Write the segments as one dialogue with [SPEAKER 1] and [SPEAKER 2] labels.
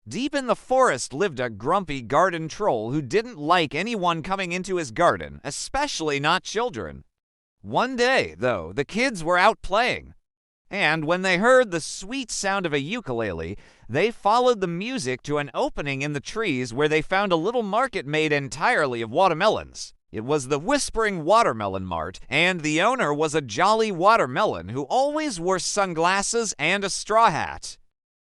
[SPEAKER 1] Deep in the forest lived a grumpy garden troll who didn't like anyone coming into his garden, especially not children. One day, though, the kids were out playing, and when they heard the sweet sound of a ukulele, they followed the music to an opening in the trees where they found a little market made entirely of watermelons. It was the Whispering Watermelon Mart, and the owner was a jolly watermelon who always wore sunglasses and a straw hat.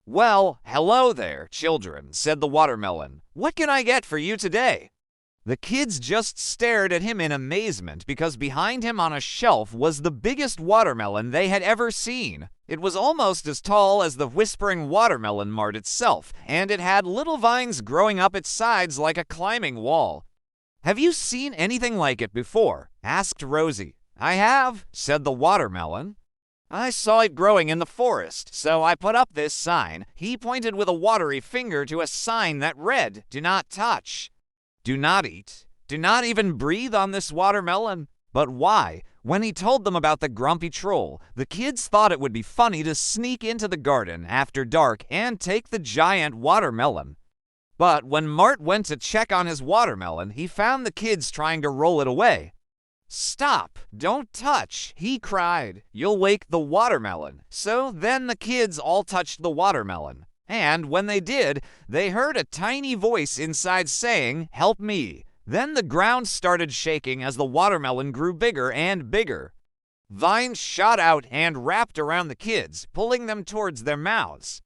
[SPEAKER 1] "Well, hello there, children," said the watermelon. "What can I get for you today?" The kids just stared at him in amazement because behind him on a shelf was the biggest watermelon they had ever seen. It was almost as tall as the Whispering Watermelon Mart itself, and it had little vines growing up its sides like a climbing wall. "Have you seen anything like it before?" asked Rosie. "I have," said the watermelon. "I saw it growing in the forest, so I put up this sign." He pointed with a watery finger to a sign that read, "Do not touch. Do not eat. Do not even breathe on this watermelon." But why? When he told them about the grumpy troll, the kids thought it would be funny to sneak into the garden after dark and take the giant watermelon. But when Mart went to check on his watermelon, he found the kids trying to roll it away. "Stop! Don't touch!" he cried. "You'll wake the watermelon." So then the kids all touched the watermelon. And when they did, they heard a tiny voice inside saying, "Help me." Then the ground started shaking as the watermelon grew bigger and bigger. Vines shot out and wrapped around the kids, pulling them towards their mouths.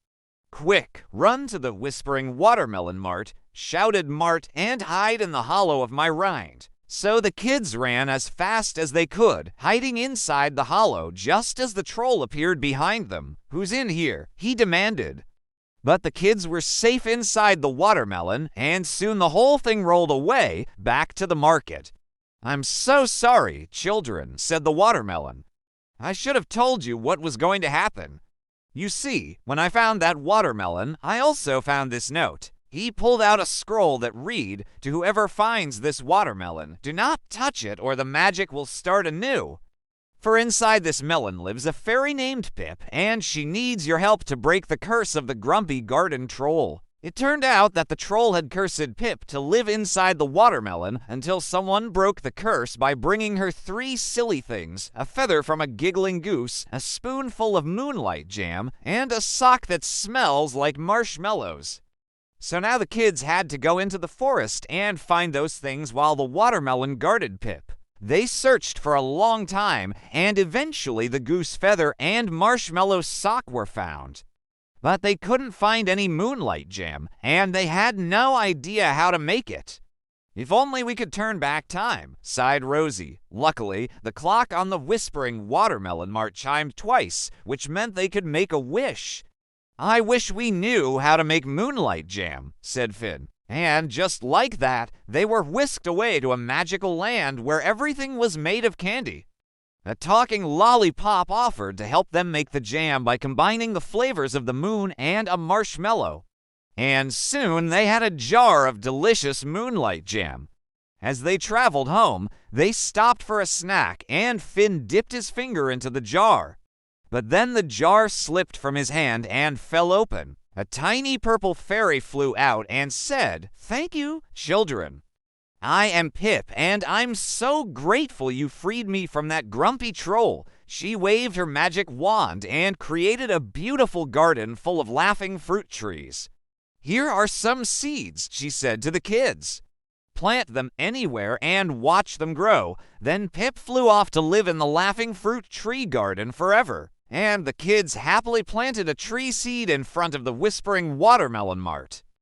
[SPEAKER 1] "Quick, run to the Whispering Watermelon Mart," shouted Mart, "and hide in the hollow of my rind." So the kids ran as fast as they could, hiding inside the hollow just as the troll appeared behind them. "Who's in here?" he demanded. But the kids were safe inside the watermelon, and soon the whole thing rolled away back to the market. "I'm so sorry, children," said the watermelon. "I should have told you what was going to happen. You see, when I found that watermelon, I also found this note." He pulled out a scroll that read, "To whoever finds this watermelon, do not touch it or the magic will start anew. For inside this melon lives a fairy named Pip, and she needs your help to break the curse of the grumpy garden troll." It turned out that the troll had cursed Pip to live inside the watermelon until someone broke the curse by bringing her 3 silly things: a feather from a giggling goose, a spoonful of moonlight jam, and a sock that smells like marshmallows. So now the kids had to go into the forest and find those things while the watermelon guarded Pip. They searched for a long time, and eventually the goose feather and marshmallow sock were found. But they couldn't find any moonlight jam, and they had no idea how to make it. "If only we could turn back time," sighed Rosie. Luckily, the clock on the Whispering Watermelon Mart chimed twice, which meant they could make a wish. "I wish we knew how to make moonlight jam," said Finn. And just like that, they were whisked away to a magical land where everything was made of candy. A talking lollipop offered to help them make the jam by combining the flavors of the moon and a marshmallow. And soon they had a jar of delicious moonlight jam. As they traveled home, they stopped for a snack, and Finn dipped his finger into the jar. But then the jar slipped from his hand and fell open. A tiny purple fairy flew out and said, "Thank you, children. I am Pip, and I'm so grateful you freed me from that grumpy troll." She waved her magic wand and created a beautiful garden full of laughing fruit trees. "Here are some seeds," she said to the kids. "Plant them anywhere and watch them grow." Then Pip flew off to live in the laughing fruit tree garden forever. And the kids happily planted a tree seed in front of the Whispering Watermelon Mart.